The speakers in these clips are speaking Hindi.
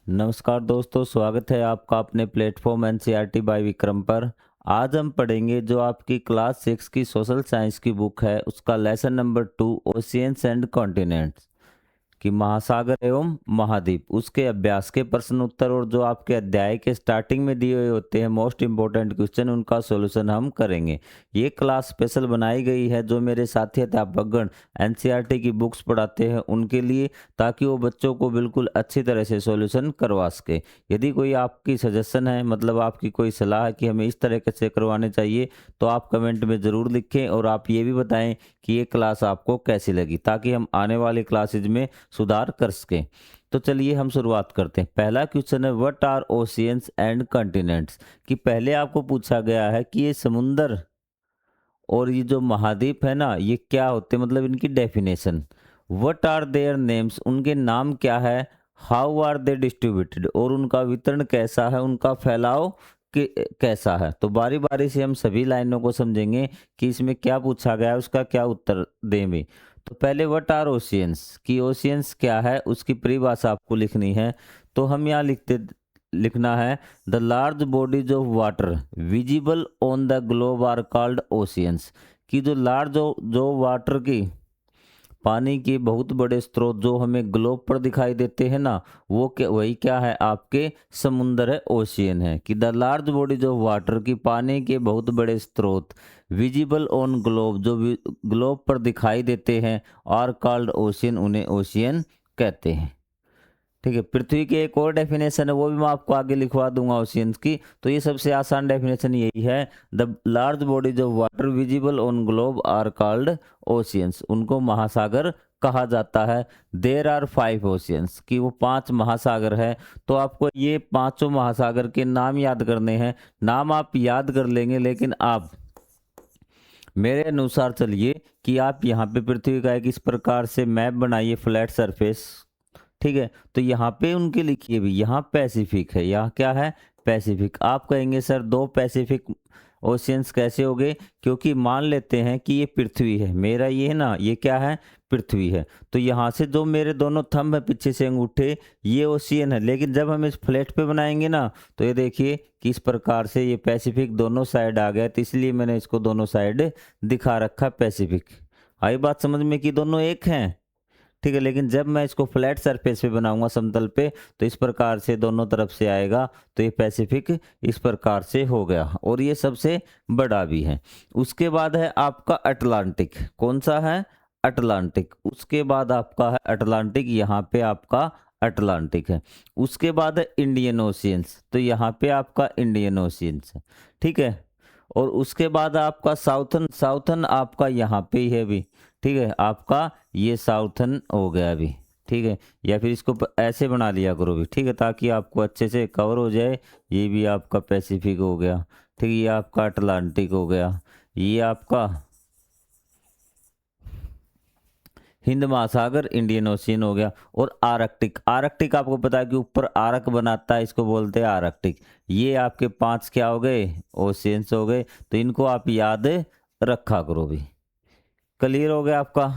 नमस्कार दोस्तों, स्वागत है आपका अपने प्लेटफॉर्म एनसीईआरटी बाय विक्रम पर। आज हम पढ़ेंगे जो आपकी क्लास 6 की सोशल साइंस की बुक है, उसका lesson number 2 oceans and continents कि महासागर एवं महाद्वीप, उसके अभ्यास के प्रश्न उत्तर और जो आपके अध्याय के स्टार्टिंग में दिए हुए होते हैं मोस्ट इंपॉर्टेंट क्वेश्चन, उनका सॉल्यूशन हम करेंगे। ये क्लास स्पेशल बनाई गई है जो मेरे साथी अध्यापकगण एनसीईआरटी की बुक्स पढ़ाते हैं उनके लिए, ताकि वो बच्चों को बिल्कुल अच्छी तरह से सॉल्यूशन करवा सके। यदि कोई आपकी सजेशन है, मतलब आपकी कोई सलाह है कि हमें इस तरह से करवाने चाहिए, तो आप कमेंट में ज़रूर लिखें और आप ये भी बताएं कि ये क्लास आपको कैसी लगी, ताकि हम आने वाली क्लासेज में सुधार कर सकें। तो चलिए हम शुरुआत करते हैं। पहला क्वेश्चन है what are oceans and continents, कि पहले आपको पूछा गया है कि ये समुंदर और ये जो महाद्वीप है ना, ये क्या होते हैं, मतलब इनकी definition. What are their names, उनके नाम क्या है। हाउ आर दे डिस्ट्रीब्यूटेड, और उनका वितरण कैसा है, उनका फैलाव कैसा है। तो बारी बारी से हम सभी लाइनों को समझेंगे कि इसमें क्या पूछा गया है, उसका क्या उत्तर दें भी। तो पहले व्हाट आर ओशियंस, कि ओशियंस क्या है, उसकी परिभाषा आपको लिखनी है। तो हम यहाँ लिखना है the large bodies of water visible on the globe are called oceans, कि जो लार्ज जो वाटर की पानी के बहुत बड़े स्रोत जो हमें ग्लोब पर दिखाई देते हैं ना, वो क्या, वही क्या है, आपके समुंदर है, ओशियन है। कि the large bodies of water, की पानी के बहुत बड़े स्रोत विजिबल ऑन ग्लोब, जो ग्लोब पर दिखाई देते हैं, आर कॉल्ड ओशियन, उन्हें ओशियन कहते हैं। ठीक है। पृथ्वी की एक और डेफिनेशन है, वो भी मैं आपको आगे लिखवा दूंगा ओशियंस की। तो ये सबसे आसान डेफिनेशन यही है, the large bodies of water visible on globe are called oceans, उनको महासागर कहा जाता है। देर आर 5 ओशियंस, कि वो 5 महासागर है। तो आपको ये पांचों महासागर के नाम याद करने हैं। नाम आप याद कर लेंगे, लेकिन आप मेरे अनुसार चलिए कि आप यहाँ पे पृथ्वी का एक इस प्रकार से मैप बनाइए, फ्लैट सरफेस। ठीक है। तो यहाँ पे उनके लिखिए भी, यहाँ पैसिफिक है, यहाँ क्या है, पैसिफिक। आप कहेंगे सर 2 पैसिफिक ओशियंस कैसे हो गए, क्योंकि मान लेते हैं कि ये पृथ्वी है, मेरा ये है ना, ये क्या है, पृथ्वी है। तो यहाँ से जो मेरे दोनों थंब है पीछे से अंगूठे, ये ओशियन है। लेकिन जब हम इस फ्लैट पे बनाएंगे ना, तो ये देखिए कि इस प्रकार से ये पैसिफिक दोनों साइड आ गया, तो इसलिए मैंने इसको दोनों साइड दिखा रखा पैसिफिक। आई बात समझ में कि दोनों एक हैं। ठीक है। लेकिन जब मैं इसको फ्लैट सरफेस पे बनाऊंगा, समतल पे, तो इस प्रकार से दोनों तरफ से आएगा, तो ये पैसिफिक इस प्रकार से हो गया, और ये सबसे बड़ा भी है। उसके बाद है आपका अटलांटिक। कौन सा है, अटलांटिक। उसके बाद आपका है अटलांटिक, यहाँ पे आपका अटलांटिक है। उसके बाद है इंडियन ओशियंस, तो यहाँ पे आपका इंडियन ओशियंस है। ठीक है। और उसके बाद आपका साउथन, साउथन आपका यहाँ पे ही है भी। ठीक है। आपका ये साउथन हो गया अभी। ठीक है। या फिर इसको ऐसे बना लिया करो भी, ठीक है, ताकि आपको अच्छे से कवर हो जाए। ये भी आपका पैसिफिक हो गया। ठीक है। ये आपका अटलांटिक हो गया। ये आपका हिंद महासागर, इंडियन ओशियन हो गया। और आर्कटिक, आर्कटिक आपको पता है कि ऊपर आर्क बनाता है, इसको बोलते हैं आर्कटिक। ये आपके 5 क्या हो गए, ओशियंस हो गए। तो इनको आप याद रखा करो भी। क्लियर हो गया आपका।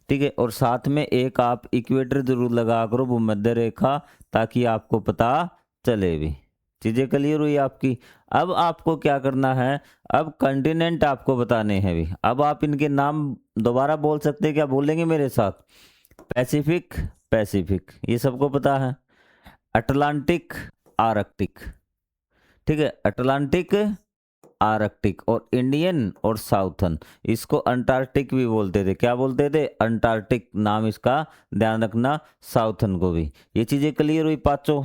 ठीक है। और साथ में एक आप इक्वेटर जरूर लगा करो, भूमध्य रेखा, ताकि आपको पता चले भी। चीजें क्लियर हुई आपकी। अब आपको क्या करना है, अब कॉन्टिनेंट आपको बताने हैं भी। अब आप इनके नाम दोबारा बोल सकते हैं, क्या बोलेंगे मेरे साथ। पैसिफिक, पैसिफिक ये सबको पता है। Atlantic, Arctic. ठीक है। अटलांटिक, आर्कटिक, और इंडियन और साउथन, इसको अंटार्कटिक भी बोलते थे। क्या बोलते थे, अंटार्कटिक नाम इसका, ध्यान रखना। साउथन को भी। ये चीजें क्लियर हुई पांचों।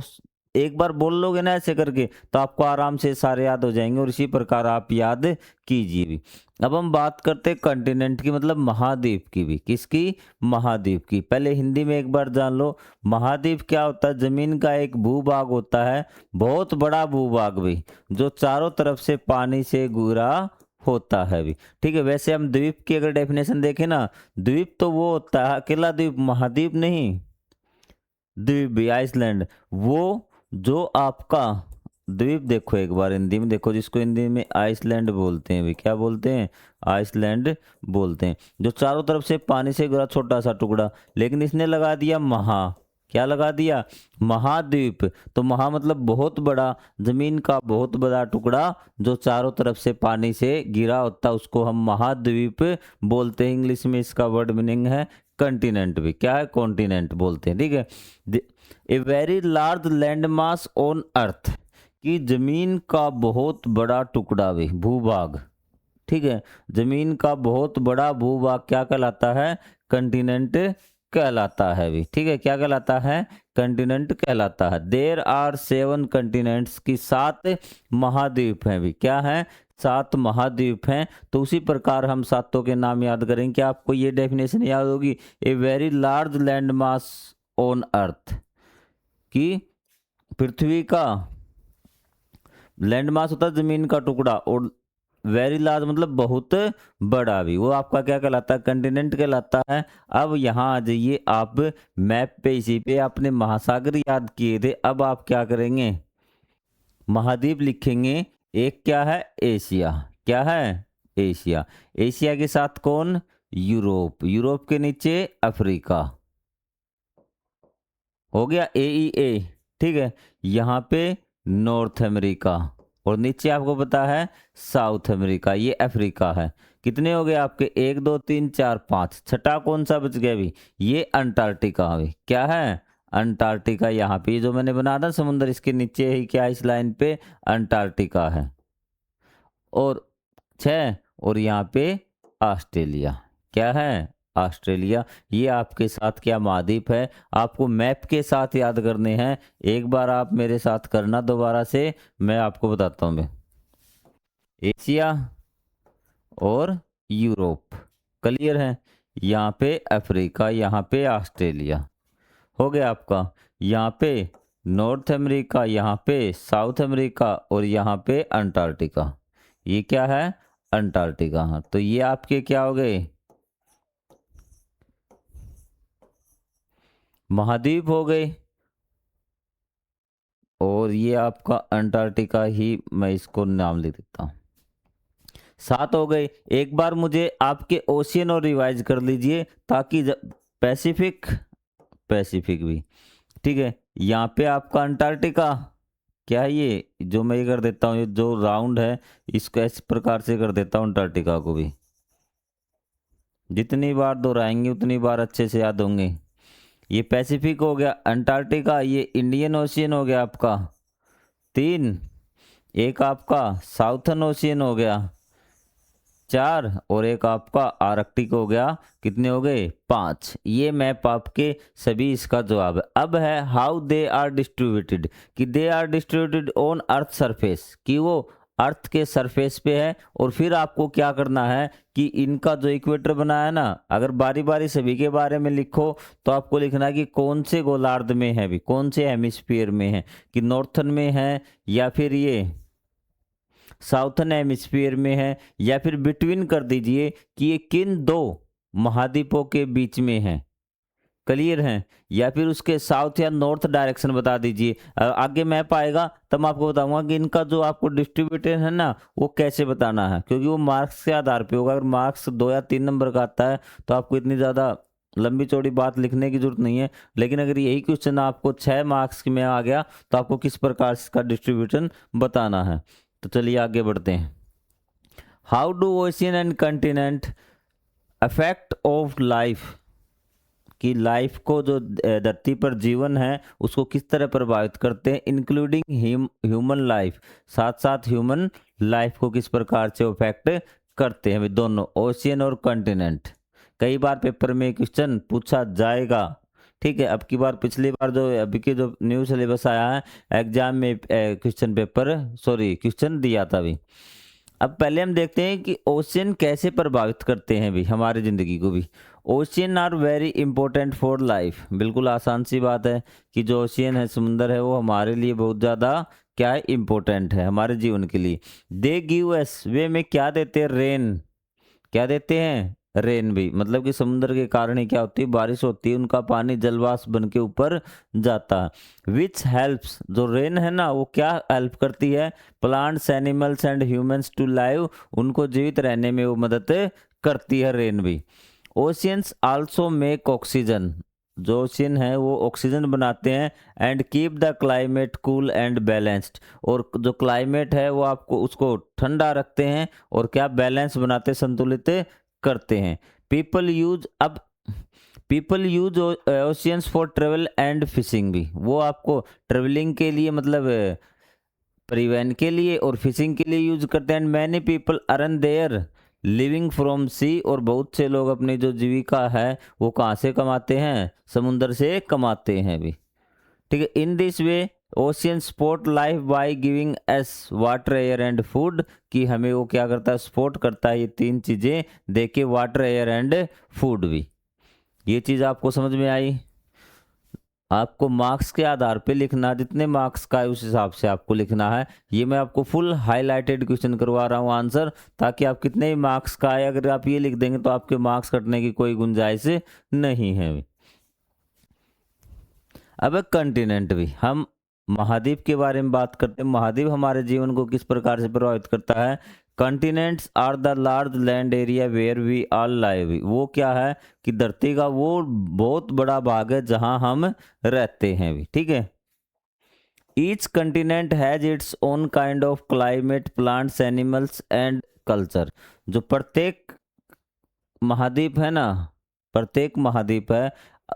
एक बार बोल लोगे ना ऐसे करके, तो आपको आराम से सारे याद हो जाएंगे, और इसी प्रकार आप याद कीजिए भी। अब हम बात करते हैं कंटिनेंट की, मतलब महाद्वीप की भी। किसकी, महाद्वीप की। पहले हिंदी में एक बार जान लो, महाद्वीप क्या होता है, जमीन का एक भूभाग होता है, बहुत बड़ा भूभाग भी, जो चारों तरफ से पानी से घिरा होता है भी। ठीक है। वैसे हम द्वीप की अगर डेफिनेशन देखें ना, द्वीप तो वो होता है अकेला द्वीप, महाद्वीप नहीं। द्वीप भी, आइसलैंड, वो जो आपका द्वीप, देखो एक बार हिंदी में देखो, जिसको हिंदी में आइसलैंड बोलते हैं भी। क्या बोलते हैं, आइसलैंड बोलते हैं। जो चारों तरफ से पानी से घिरा छोटा सा टुकड़ा, लेकिन इसने लगा दिया महा, क्या लगा दिया, महाद्वीप। तो महा मतलब बहुत बड़ा, जमीन का बहुत बड़ा टुकड़ा जो चारों तरफ से पानी से घिरा होता है उसको हम महाद्वीप बोलते हैं। इंग्लिश में इसका वर्ड मीनिंग है कंटिनेंट भी, क्या है, कॉन्टिनेंट बोलते हैं, ठीक है। A very large land mass on अर्थ, कि जमीन का बहुत बड़ा टुकड़ा भी, भूभाग, ठीक है, जमीन का बहुत बड़ा भूभाग क्या कहलाता है, कंटिनेंट कहलाता है भी, ठीक है, क्या कहलाता है, कंटिनेंट कहलाता है। देर आर 7 कंटिनेंट्स, की 7 महाद्वीप हैं भी, क्या है, 7 महाद्वीप हैं। तो उसी प्रकार हम सातों के नाम याद करेंगे। क्या आपको ये डेफिनेशन याद होगी, a very large land mass on अर्थ, कि पृथ्वी का लैंड मास होता है जमीन का टुकड़ा, और वेरी लार्ज मतलब बहुत बड़ा भी, वो आपका क्या कहलाता है, कंटिनेंट कहलाता है। अब यहाँ आ जाइए आप मैप पे, इसी पे आपने महासागर याद किए थे, अब आप क्या करेंगे, महाद्वीप लिखेंगे। एक क्या है, एशिया, क्या है, एशिया। एशिया के साथ कौन, यूरोप, यूरोप के नीचे अफ्रीका, हो गया ए ई ए, ठीक है। यहाँ पे नॉर्थ अमेरिका, और नीचे आपको पता है साउथ अमेरिका, ये अफ्रीका है। कितने हो गए आपके, 1 2 3 4 5, छठा कौन सा बच गया अभी, ये अंटार्कटिका भी, क्या है, अंटार्कटिका। यहाँ पे जो मैंने बना था समुद्र, इसके नीचे ही क्या, इस लाइन पे अंटार्कटिका है। और 6, और यहाँ पे ऑस्ट्रेलिया, क्या है, ऑस्ट्रेलिया। ये आपके साथ क्या महाद्वीप है, आपको मैप के साथ याद करने हैं। एक बार आप मेरे साथ करना दोबारा से, मैं आपको बताता हूँ। मैं एशिया और यूरोप क्लियर है, यहाँ पे अफ्रीका, यहाँ पे ऑस्ट्रेलिया, हो गया आपका। यहाँ पे नॉर्थ अमेरिका, यहाँ पे साउथ अमेरिका, और यहाँ पे अंटार्कटिका, ये क्या है, अंटार्कटिका। हाँ, तो ये आपके क्या हो गए, महाद्वीप हो गए। और ये आपका अंटार्कटिका ही, मैं इसको नाम लिख देता हूँ। 7 हो गए। एक बार मुझे आपके ओशियन और रिवाइज कर लीजिए, ताकि पैसिफिक, पैसिफिक भी, ठीक है। यहाँ पे आपका अंटार्कटिका, क्या है ये, जो मैं ये कर देता हूँ, ये जो राउंड है इसको इस प्रकार से कर देता हूँ, अंटार्कटिका को भी। जितनी बार दोहराएंगे उतनी बार अच्छे से याद होंगे। ये पैसिफिक हो गया, अंटार्कटिका, ये इंडियन ओशियन हो गया आपका 3, एक आपका साउथर्न ओशियन हो गया 4, और एक आपका आर्कटिक हो गया। कितने हो गए, 5। ये मैप आपके सभी इसका जवाब है। अब है हाउ दे आर डिस्ट्रीब्यूटेड, कि they are distributed on earth surface, कि वो अर्थ के सरफेस पे है। और फिर आपको क्या करना है कि इनका जो इक्वेटर बना है ना, अगर बारी बारी सभी के बारे में लिखो तो आपको लिखना है कि कौन से गोलार्ध में है भी, कौन से हेमिस्फीयर में है, कि नॉर्थन में है, या फिर ये साउथर्न हेमिस्फीयर में है, या फिर बिटवीन कर दीजिए कि ये किन 2 महाद्वीपों के बीच में है, क्लियर है। या फिर उसके साउथ या नॉर्थ डायरेक्शन बता दीजिए। आगे मैप आएगा तब मैं आपको बताऊंगा कि इनका जो आपको डिस्ट्रीब्यूटेड है ना, वो कैसे बताना है, क्योंकि वो मार्क्स के आधार पे होगा। अगर मार्क्स 2 या 3 नंबर का आता है तो आपको इतनी ज़्यादा लंबी चौड़ी बात लिखने की जरूरत नहीं है। लेकिन अगर यही क्वेश्चन आपको 6 मार्क्स में आ गया तो आपको किस प्रकार से इसका डिस्ट्रीब्यूशन बताना है। तो चलिए आगे बढ़ते हैं। How do ocean and continent affect of life, कि लाइफ को, जो धरती पर जीवन है उसको किस तरह प्रभावित करते हैं, इंक्लूडिंग ह्यूमन लाइफ, साथ साथ ह्यूमन लाइफ को किस प्रकार से अफेक्ट करते हैं दोनों, ओशियन और कंटिनेंट। कई बार पेपर में क्वेश्चन पूछा जाएगा, ठीक है। अब की बार, पिछली बार जो अभी के जो न्यू सिलेबस आया है एग्जाम में, क्वेश्चन पेपर, सॉरी क्वेश्चन दिया था अभी। अब पहले हम देखते हैं कि ओशियन कैसे प्रभावित करते हैं भी हमारी ज़िंदगी को भी। Ocean are very important for life, बिल्कुल आसान सी बात है कि जो ओशियन है, समुंदर है, वो हमारे लिए बहुत ज़्यादा क्या है, इम्पोर्टेंट है हमारे जीवन के लिए। दे गिव अस, वे में क्या देते हैं, रेन, क्या देते हैं, रेन भी, मतलब कि समुद्र के कारण ही क्या होती है, बारिश होती है, उनका पानी जलवाष्प बन के ऊपर जाता है। विच हेल्प्स, जो रेन है ना वो क्या हेल्प करती है, plants animals and humans to live, उनको जीवित रहने में वो मदद करती है रेन भी। ओशियंस आल्सो मेक ऑक्सीजन, जो ओशियन है वो ऑक्सीजन बनाते हैं and keep the climate cool and balanced, और जो क्लाइमेट है वो आपको उसको ठंडा रखते हैं और क्या बैलेंस बनाते, संतुलित करते हैं। पीपल यूज अब people use oceans for travel and fishing भी, वो आपको ट्रेवलिंग के लिए मतलब परिवहन के लिए और फिशिंग के लिए यूज करते हैं। And many people earn their living from sea, और बहुत से लोग अपनी जो जीविका है वो कहाँ से कमाते हैं, समुद्र से कमाते हैं भी। ठीक है, in this way ocean support life by giving S water air and food, कि हमें वो क्या करता है, सपोर्ट करता है ये तीन चीजें देके, वाटर एयर एंड फूड भी। ये चीज आपको समझ में आई। आपको मार्क्स के आधार पे लिखना, जितने मार्क्स का है उस हिसाब से आपको लिखना है। ये मैं आपको फुल हाईलाइटेड क्वेश्चन करवा रहा हूँ आंसर, ताकि आप कितने मार्क्स का है अगर आप ये लिख देंगे तो आपके मार्क्स कटने की कोई गुंजाइश नहीं है। अब कंटिनेंट भी, हम महाद्वीप के बारे में बात करते हैं। महाद्वीप हमारे जीवन को किस प्रकार से प्रभावित करता है। Continents are the large land area where we all live, वो क्या है कि धरती का वो बहुत बड़ा भाग है जहां हम रहते हैं भी। ठीक है, each continent has its own kind of climate, plants, animals and culture. जो प्रत्येक महाद्वीप है ना, प्रत्येक महाद्वीप है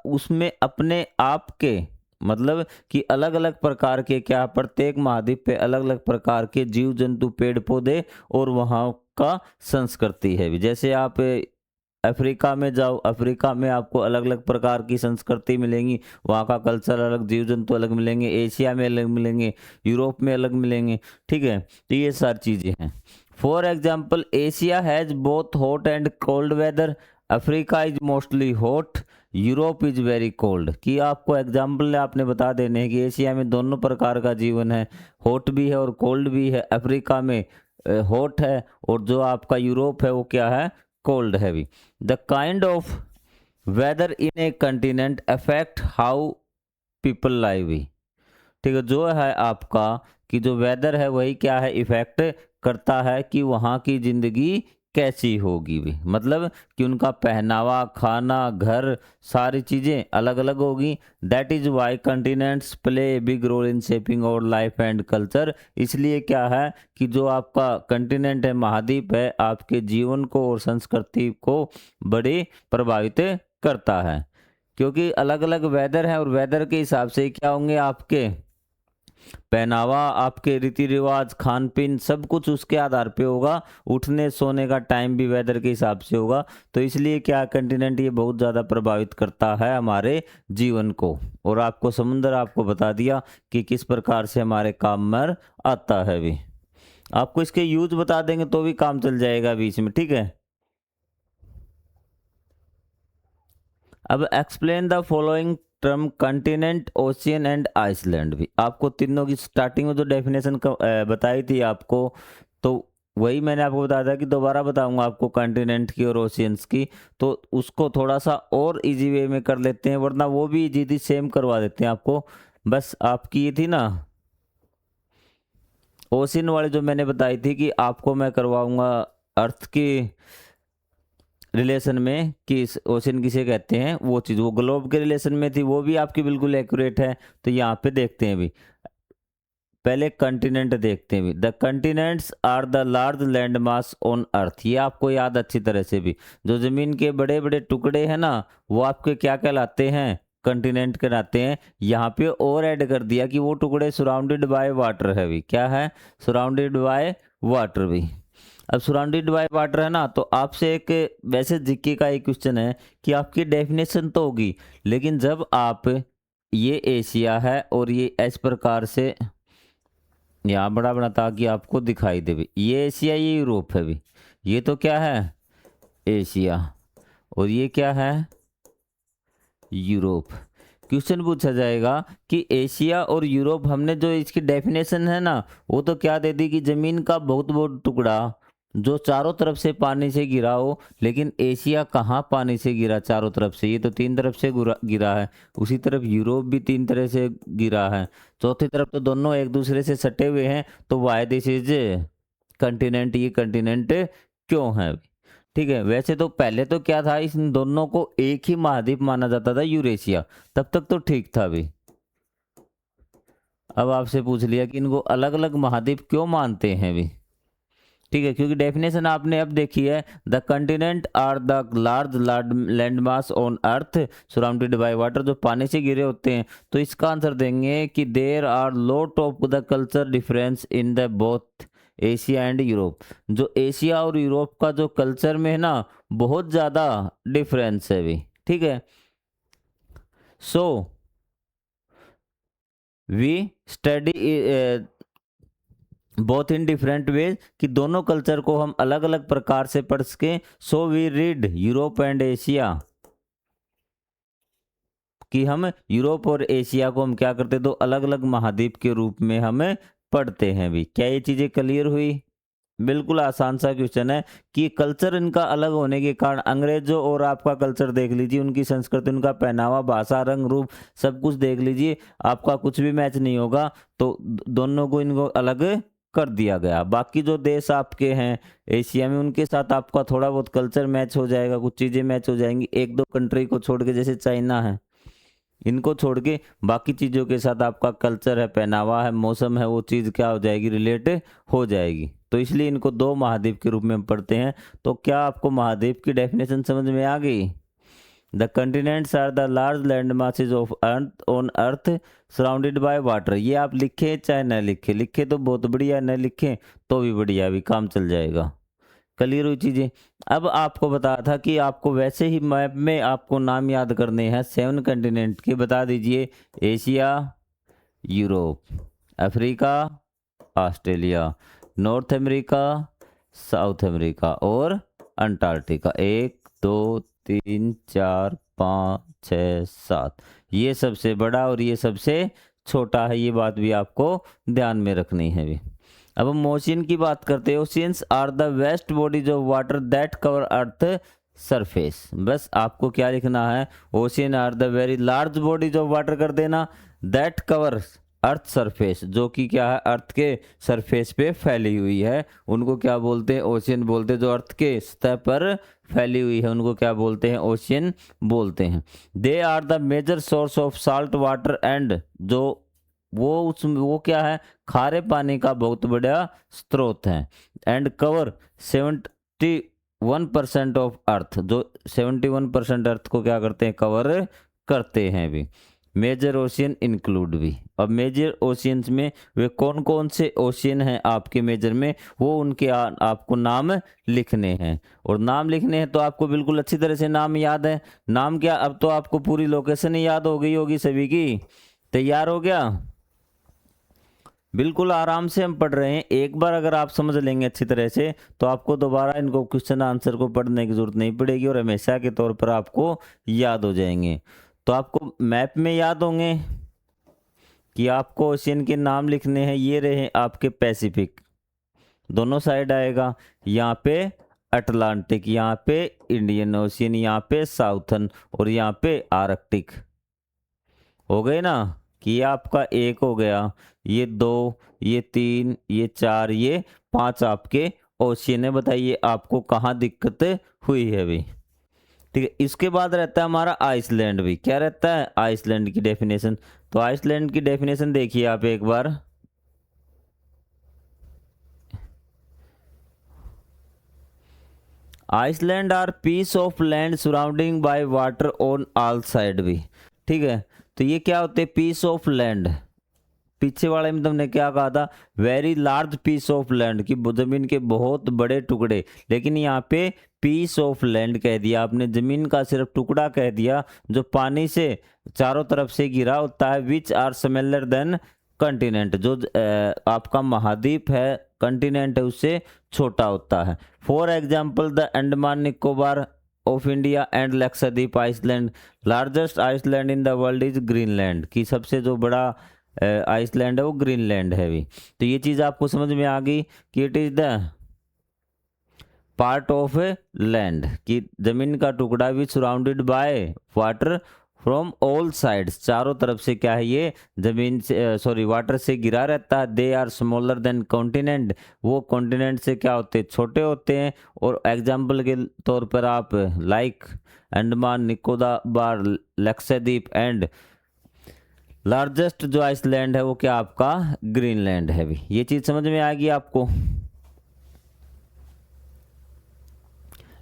उसमें अपने आप के मतलब कि अलग अलग प्रकार के क्या, प्रत्येक महाद्वीप पे अलग अलग प्रकार के जीव जंतु, पेड़ पौधे और वहाँ का संस्कृति है भी। जैसे आप अफ्रीका में जाओ, अफ्रीका में आपको अलग अलग प्रकार की संस्कृति मिलेंगी, वहाँ का कल्चर अलग, जीव जंतु अलग मिलेंगे। एशिया में अलग मिलेंगे, यूरोप में अलग मिलेंगे। ठीक है, तो ये सारी चीज़ें हैं। For example Asia has both hot and cold weather, Africa is mostly hot, Europe is very cold. कि आपको एग्जाम्पल आपने बता देने हैं कि एशिया में दोनों प्रकार का जीवन है, हॉट भी है और कोल्ड भी है। अफ्रीका में हॉट है और जो आपका यूरोप है वो क्या है, कोल्ड है भी। The kind of weather in a continent affect how people live भी। ठीक है, जो है आपका कि जो वेदर है वही क्या है, इफेक्ट करता है कि वहाँ की जिंदगी कैसी होगी भी। मतलब कि उनका पहनावा, खाना, घर, सारी चीज़ें अलग अलग होगी। That is why continents play a big role in shaping our life and culture. इसलिए क्या है कि जो आपका कंटिनेंट है, महाद्वीप है, आपके जीवन को और संस्कृति को बड़ी प्रभावित करता है, क्योंकि अलग अलग वेदर है और वेदर के हिसाब से क्या होंगे आपके पहनावा, आपके रीति रिवाज, खान पीन, सब कुछ उसके आधार पे होगा। उठने सोने का टाइम भी वेदर के हिसाब से होगा। तो इसलिए क्या कंटिनेंट ये बहुत ज़्यादा प्रभावित करता है हमारे जीवन को। और आपको समुद्र आपको बता दिया कि किस प्रकार से हमारे काम में आता है भी। आपको इसके यूज बता देंगे तो भी काम चल जाएगा बीच में। ठीक है, अब explain the following term continent, ocean and island भी। आपको तीनों की स्टार्टिंग में जो डेफिनेशन बताई थी आपको, तो वही मैंने आपको बताया था कि दोबारा बताऊंगा आपको कंटिनेंट की और ओशियंस की। तो उसको थोड़ा सा और इजी वे में कर लेते हैं, वरना वो भी इजी थी, सेम करवा देते हैं आपको। बस आपकी ये थी ना ओशियन वाली जो मैंने बताई थी कि आपको मैं करवाऊंगा अर्थ की रिलेशन में कि ओशन किसे कहते हैं, वो चीज़ वो ग्लोब के रिलेशन में थी, वो भी आपकी बिल्कुल एक्यूरेट है। तो यहाँ पे देखते हैं भी, पहले कंटिनेंट देखते हैं भी। The continents are the large land mass on earth. ये आपको याद अच्छी तरह से भी, जो जमीन के बड़े बड़े टुकड़े हैं ना, वो आपके क्या कहलाते हैं, कंटिनेंट कहलाते हैं। यहाँ पे और ऐड कर दिया कि वो टुकड़े सराउंडेड बाय वाटर है भी। क्या है, सराउंडेड बाय वाटर भी। अब सराउंडेड बाय वाटर है ना, तो आपसे एक वैसे जीके का एक क्वेश्चन है कि आपकी डेफिनेशन तो होगी, लेकिन जब आप ये एशिया है और ये इस प्रकार से यहाँ बड़ा बड़ा ताकि आपको दिखाई दे भी, ये एशिया ये यूरोप है भी। ये तो क्या है, एशिया, और ये क्या है, यूरोप। क्वेश्चन पूछा जाएगा कि एशिया और यूरोप, हमने जो इसकी डेफिनेशन है ना, वो तो क्या दे दी कि जमीन का बहुत बहुत टुकड़ा जो चारों तरफ से पानी से गिरा हो। लेकिन एशिया कहाँ पानी से गिरा चारों तरफ से, ये तो तीन तरफ से गिरा है। उसी तरफ यूरोप भी तीन तरह से गिरा है, चौथी तरफ तो दोनों एक दूसरे से सटे हुए हैं। तो वाई दिस इज कंटिनेंट, ये कंटिनेंट क्यों है। ठीक है, वैसे तो पहले तो क्या था, इन दोनों को एक ही महाद्वीप माना जाता था, यूरेशिया, तब तक तो ठीक था अभी। अब आपसे पूछ लिया कि इनको अलग अलग महाद्वीप क्यों मानते हैं अभी। ठीक है, क्योंकि डेफिनेशन आपने अब देखी है, the continent are the large land mass on earth surrounded by water, जो पानी से घिरे होते हैं। तो इसका आंसर देंगे कि there are lot of the culture difference in the both Asia and Europe. जो एशिया और यूरोप का जो कल्चर में है ना, बहुत ज़्यादा डिफरेंस है अभी। ठीक है, so we study both in different ways, कि दोनों कल्चर को हम अलग अलग प्रकार से पढ़ सकें। So we read Europe and Asia, कि हम यूरोप और एशिया को हम क्या करते, दो अलग अलग महाद्वीप के रूप में हमें पढ़ते हैं भी। क्या ये चीज़ें क्लियर हुई? बिल्कुल आसान सा क्वेश्चन है कि कल्चर इनका अलग होने के कारण, अंग्रेजों और आपका कल्चर देख लीजिए, उनकी संस्कृति, उनका पहनावा, भाषा, रंग रूप, सब कुछ देख लीजिए, आपका कुछ भी मैच नहीं होगा। तो दोनों को, इनको अलग कर दिया गया। बाकी जो देश आपके हैं एशिया में, उनके साथ आपका थोड़ा बहुत कल्चर मैच हो जाएगा, कुछ चीज़ें मैच हो जाएंगी, एक दो कंट्री को छोड़ के, जैसे चाइना है, इनको छोड़ के बाकी चीज़ों के साथ आपका कल्चर है, पहनावा है, मौसम है, वो चीज़ क्या हो जाएगी, रिलेट हो जाएगी। तो इसलिए इनको दो महाद्वीप के रूप में हम पढ़ते हैं। तो क्या आपको महाद्वीप की डेफिनेशन समझ में आ गई? The continents are the large land masses of earth on earth surrounded by water. ये आप लिखे चाहे न लिखे, लिखे तो बहुत बढ़िया, न लिखे तो भी बढ़िया, भी काम चल जाएगा। क्लियर हुई चीज़ें। अब आपको बताया था कि आपको वैसे ही मैप में आपको नाम याद करने हैं 7 कंटिनेंट के, बता दीजिए। Asia, Europe, Africa, Australia, north America, south America और अंटार्कटिका। 1 2 3 4 5 6 7, ये सबसे बड़ा और ये सबसे छोटा है, ये बात भी आपको ध्यान में रखनी है भी। अब हम ओशियन की बात करते हैं। Oceans are the vast bodies of water that cover earth surface. बस आपको क्या लिखना है, ocean are the very large bodies of water कर देना, दैट कवर अर्थ सरफेस, जो कि क्या है, अर्थ के सरफेस पे फैली हुई है, उनको क्या बोलते हैं, ओशियन बोलते हैं। जो अर्थ के सतह पर फैली हुई है उनको क्या बोलते हैं, ओशियन बोलते हैं। They are the major source of salt water and, जो वो क्या है, खारे पानी का बहुत बड़ा स्रोत है। एंड कवर 71% ऑफ अर्थ, जो 71% अर्थ को क्या करते हैं, कवर करते हैं भी। मेजर ओशियन इंक्लूड भी। अब मेजर ओशियंस में वे कौन कौन से ओशियन हैं आपके मेजर में, वो उनके आपको नाम लिखने हैं। और नाम लिखने हैं तो आपको बिल्कुल अच्छी तरह से नाम याद है। नाम क्या, अब तो आपको पूरी लोकेशन ही याद हो गई होगी सभी की। तैयार हो गया? बिल्कुल आराम से हम पढ़ रहे हैं। एक बार अगर आप समझ लेंगे अच्छी तरह से, तो आपको दोबारा इनको क्वेश्चन आंसर को पढ़ने की जरूरत नहीं पड़ेगी और हमेशा के तौर पर आपको याद हो जाएंगे। तो आपको मैप में याद होंगे कि आपको ओशियन के नाम लिखने हैं। ये रहे आपके पैसिफिक, दोनों साइड आएगा, यहाँ पे अटलांटिक, यहाँ पे इंडियन ओशियन, यहाँ पे साउथर्न और यहाँ पे आर्कटिक। हो गए ना, कि ये आपका एक हो गया, ये 2, ये 3, ये 4, ये 5 आपके ओशियन है। बताइए आपको कहाँ दिक्कत हुई है अभी। ठीक है, इसके बाद रहता है हमारा आइसलैंड भी। क्या रहता है, आइसलैंड की डेफिनेशन। तो आइसलैंड की डेफिनेशन देखिए आप एक बार। Island are piece of land surrounding by water on all side भी। ठीक है, तो ये क्या होते हैं, पीस ऑफ लैंड। पीछे वाले में तुमने क्या कहा था, very large piece of land, की जमीन के बहुत बड़े टुकड़े। लेकिन यहाँ पे पीस ऑफ लैंड कह दिया आपने, जमीन का सिर्फ टुकड़ा कह दिया, जो पानी से चारों तरफ से घिरा होता है। Which are smaller than continent, जो आपका महाद्वीप है, कंटिनेंट है, उससे छोटा होता है। For example the Andaman Nicobar of India and Lakshadweep island. Largest island in the world is Greenland, की सबसे जो बड़ा आइसलैंड है वो ग्रीनलैंड है भी। तो ये चीज़ आपको समझ में आ गई कि it is the part of a land, कि जमीन का टुकड़ा भी surrounded by water from all sides, चारों तरफ से क्या है ये जमीन से सॉरी वाटर से गिरा रहता है। They are smaller than continent, वो कॉन्टिनेंट से क्या होते हैं, छोटे होते हैं। और एग्जाम्पल के तौर पर आप like Andaman Nicobar Lakshadweep and largest जो आइसलैंड है वो क्या आपका ग्रीनलैंड है भी। ये चीज समझ में आ गई आपको।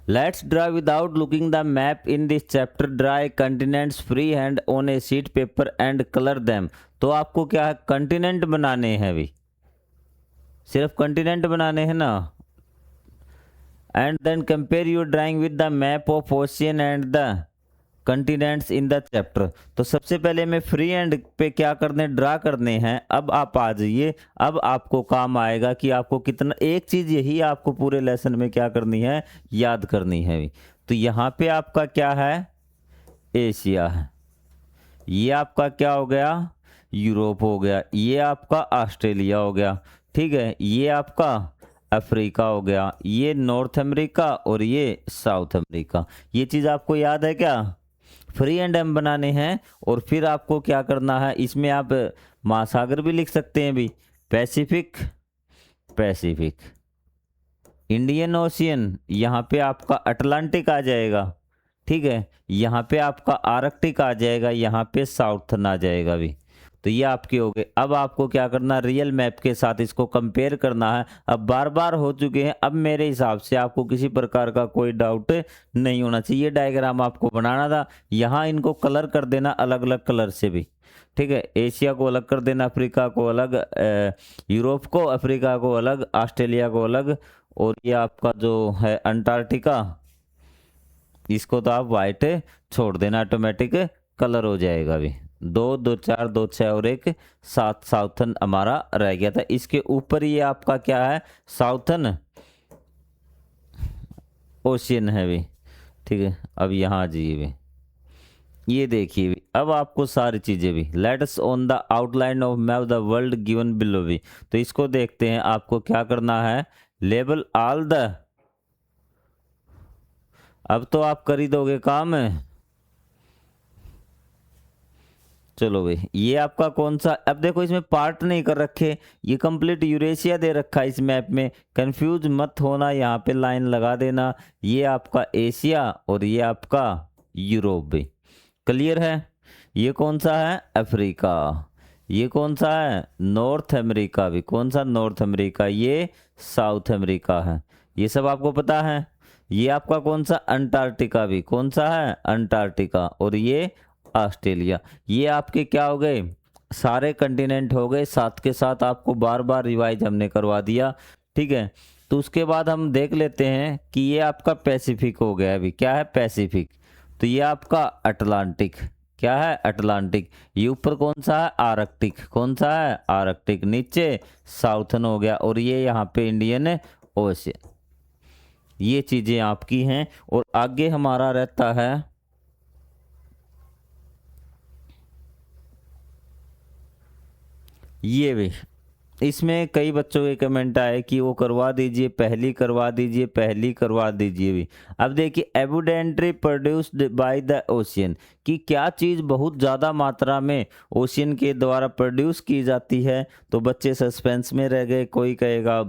Let's draw without looking the map in this chapter. Draw continents freehand on a sheet paper and color them. तो आपको क्या है, कंटिनेंट बनाने हैं भी, सिर्फ कंटिनेंट बनाने हैं ना। And then compare your drawing with the map of ocean and the continents in the chapter. तो सबसे पहले मैं फ्री हैंड पे क्या करने, ड्रा करने हैं। अब आप आ जाइए, अब आपको काम आएगा कि आपको कितना, एक चीज़ यही आपको पूरे लेसन में क्या करनी है, याद करनी है। तो यहाँ पे आपका क्या है, एशिया है। ये आपका क्या हो गया, यूरोप हो गया। ये आपका ऑस्ट्रेलिया हो गया, ठीक है। ये आपका अफ्रीका हो गया, ये नॉर्थ अमेरिका और ये साउथ अमेरिका। ये चीज़ आपको याद है क्या, फ्री एंड एम बनाने हैं। और फिर आपको क्या करना है, इसमें आप महासागर भी लिख सकते हैं भी, पैसिफिक, पैसिफिक, इंडियन ओशियन, यहाँ पे आपका अटलांटिक आ जाएगा, ठीक है। यहाँ पे आपका आर्कटिक आ जाएगा, यहाँ पे साउथर्न आ जाएगा भी। तो ये आपके हो गए। अब आपको क्या करना, रियल मैप के साथ इसको कंपेयर करना है। अब बार बार हो चुके हैं, अब मेरे हिसाब से आपको किसी प्रकार का कोई डाउट नहीं होना चाहिए। ये डायग्राम आपको बनाना था, यहाँ इनको कलर कर देना अलग अलग कलर से भी, ठीक है। एशिया को अलग कर देना, अफ्रीका को अलग, यूरोप को, अफ्रीका को अलग, ऑस्ट्रेलिया को अलग, और ये आपका जो है अंटार्कटिका, इसको तो आप वाइट छोड़ देना, ऑटोमेटिक कलर हो जाएगा भी। 2 2 4 2 6 और 1 7 साउथर्न हमारा रह गया था। इसके ऊपर ये आपका क्या है, साउथर्न ओशियन है भी, ठीक है। अब यहाँ जाइए भी, ये देखिए भी, अब आपको सारी चीज़ें भी, let's on the outline of map the world given below भी। तो इसको देखते हैं, आपको क्या करना है, लेबल ऑल द, अब तो आप कर ही दोगे काम है। चलो भाई, ये आपका कौन सा, अब देखो इसमें पार्ट नहीं कर रखे, ये कंप्लीट यूरेशिया दे रखा है इस मैप में, कंफ्यूज मत होना, यहाँ पे लाइन लगा देना। ये आपका एशिया और ये आपका यूरोप भी, क्लियर है। ये कौन सा है, अफ्रीका। ये कौन सा है, नॉर्थ अमेरिका भी, कौन सा, नॉर्थ अमेरिका। ये साउथ अमेरिका है, ये सब आपको पता है। ये आपका कौन सा, अंटार्कटिका भी, कौन सा है, अंटार्कटिका। और ये ऑस्ट्रेलिया। ये आपके क्या हो गए, सारे कंटिनेंट हो गए। साथ के साथ आपको बार बार रिवाइज हमने करवा दिया, ठीक है। तो उसके बाद हम देख लेते हैं कि ये आपका पैसिफिक हो गया अभी, क्या है, पैसिफिक। तो ये आपका अटलांटिक, क्या है, अटलांटिक। ये ऊपर कौन सा है, आर्कटिक, कौन सा है, आर्कटिक। नीचे साउथर्न हो गया, और ये यहाँ पे इंडियन ओशियन। ये चीज़ें आपकी हैं। और आगे हमारा रहता है, ये भी, इसमें कई बच्चों के कमेंट आए कि वो करवा दीजिए, पहली करवा दीजिए, पहली करवा दीजिए भी। अब देखिए, एबुडेंट्री प्रोड्यूस्ड बाय द ओशियन, कि क्या चीज़ बहुत ज़्यादा मात्रा में ओशियन के द्वारा प्रोड्यूस की जाती है। तो बच्चे सस्पेंस में रह गए, कोई कहेगा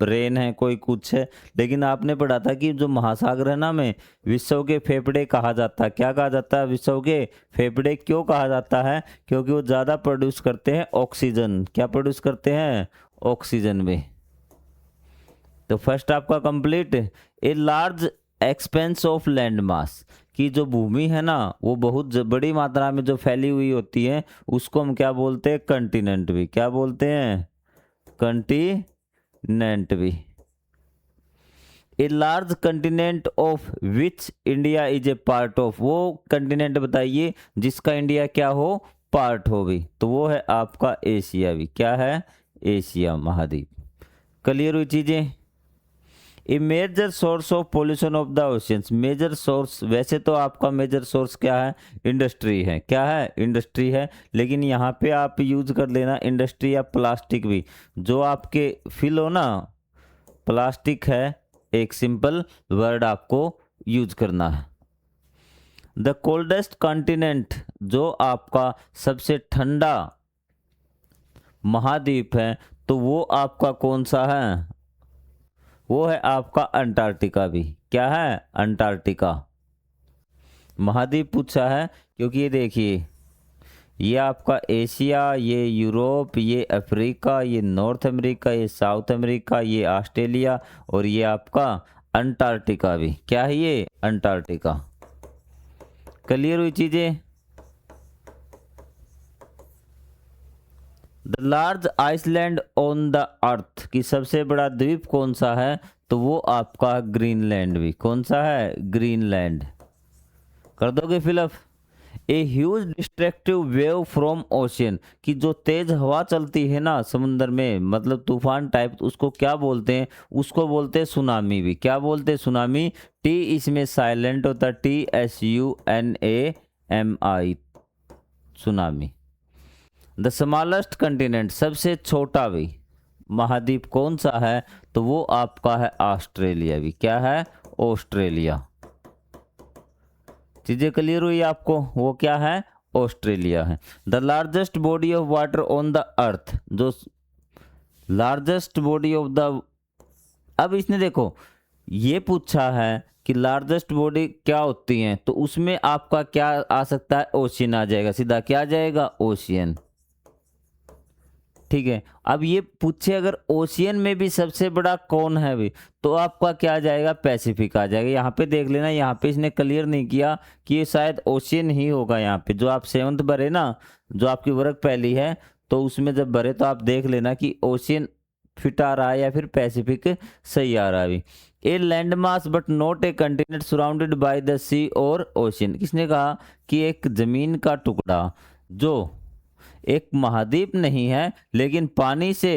रेन है, कोई कुछ है। लेकिन आपने पढ़ा था कि जो महासागर है ना, में विश्व के फेफड़े कहा जाता है। क्या कहा जाता है, विश्व के फेफड़े। क्यों कहा जाता है, क्योंकि वो ज़्यादा प्रोड्यूस करते हैं ऑक्सीजन। क्या प्रोड्यूस करते हैं, ऑक्सीजन में। तो फर्स्ट आपका complete, a large expense of land mass, कि जो भूमि है ना वो बहुत बड़ी मात्रा में जो फैली हुई होती है, उसको हम क्या बोलते हैं, कंटिनेंट भी। क्या बोलते हैं, कंटिनेंट भी। A large continent of which India is a part of, वो कंटिनेंट बताइए जिसका इंडिया क्या हो, पार्ट हो भी। तो वो है आपका एशिया भी। क्या है, एशिया महाद्वीप। क्लियर हुई चीजें। A major source of pollution of the oceans, major source, वैसे तो आपका मेजर सोर्स क्या है, इंडस्ट्री है। क्या है, इंडस्ट्री है। लेकिन यहाँ पे आप यूज कर लेना इंडस्ट्री या प्लास्टिक भी, जो आपके फिल हो ना, प्लास्टिक है, एक सिंपल वर्ड आपको यूज करना है। द कोल्डेस्ट कॉन्टिनेंट जो आपका सबसे ठंडा महाद्वीप है तो वो आपका कौन सा है? वो है आपका अंटार्कटिका भी। क्या है? अंटार्कटिका। महाद्वीप पूछा है क्योंकि ये देखिए, ये आपका एशिया, ये यूरोप, ये अफ्रीका, ये नॉर्थ अमेरिका, ये साउथ अमेरिका, ये ऑस्ट्रेलिया और ये आपका अंटार्कटिका भी। क्या है ये? अंटार्कटिका। क्लियर हुई चीजें? The large island on the earth की सबसे बड़ा द्वीप कौन सा है? तो वो आपका ग्रीनलैंड भी। कौन सा है? ग्रीनलैंड। कर दोगे fill up? A huge destructive wave from ocean की जो तेज हवा चलती है ना समुद्र में, मतलब तूफान टाइप, उसको क्या बोलते हैं? उसको बोलते हैं सुनामी भी। क्या बोलते हैं? सुनामी। टी इसमें साइलेंट होता है, TSUNAMI, tsunami. The smallest continent, सबसे छोटा भी महाद्वीप कौन सा है? तो वो आपका है ऑस्ट्रेलिया भी। क्या है? ऑस्ट्रेलिया। चीजें क्लियर हुई आपको? वो क्या है? ऑस्ट्रेलिया है। The largest body of water on the अर्थ, जो लार्जेस्ट बॉडी ऑफ द, अब इसने देखो ये पूछा है कि लार्जेस्ट बॉडी क्या होती है, तो उसमें आपका क्या आ सकता है? ओशियन आ जाएगा सीधा। क्या आ जाएगा? ओशियन। ठीक है। अब ये पूछे अगर ओशियन में भी सबसे बड़ा कौन है भी, तो आपका क्या आ जाएगा? पैसिफिक आ जाएगा। यहाँ पे देख लेना, यहाँ पे इसने क्लियर नहीं किया कि ये शायद ओशियन ही होगा। यहाँ पे जो आप 7th भरे ना, जो आपकी वर्ग पहली है, तो उसमें जब भरे तो आप देख लेना कि ओशियन फिट आ रहा है या फिर पैसिफिक सही आ रहा है। A land mass but not a continent surrounded by the sea और ओशियन। किसने कहा? कि एक जमीन का टुकड़ा जो एक महाद्वीप नहीं है लेकिन पानी से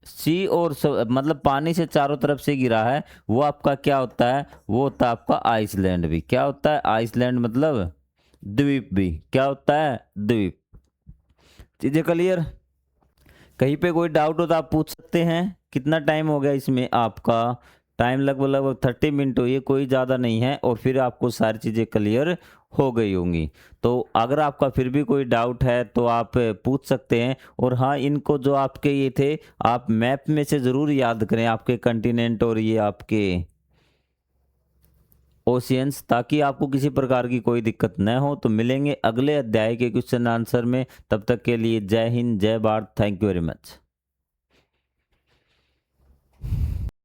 सी और मतलब पानी से चारों तरफ से गिरा है, वो आपका क्या होता है? वो होता है आपका आइसलैंड भी। क्या होता है? आइसलैंड मतलब द्वीप भी। क्या होता है? द्वीप। चीजें क्लियर? कहीं पे कोई डाउट हो तो आप पूछ सकते हैं। कितना टाइम हो गया इसमें? आपका टाइम लगभग लगभग 30 मिनट हुई है, कोई ज़्यादा नहीं है, और फिर आपको सारी चीज़ें क्लियर हो गई होंगी। तो अगर आपका फिर भी कोई डाउट है तो आप पूछ सकते हैं। और हाँ, इनको जो आपके ये थे, आप मैप में से ज़रूर याद करें, आपके कंटिनेंट और ये आपके ओशियंस, ताकि आपको किसी प्रकार की कोई दिक्कत न हो। तो मिलेंगे अगले अध्याय के क्वेश्चन आंसर में। तब तक के लिए जय हिंद, जय Bharat. Thank you very much.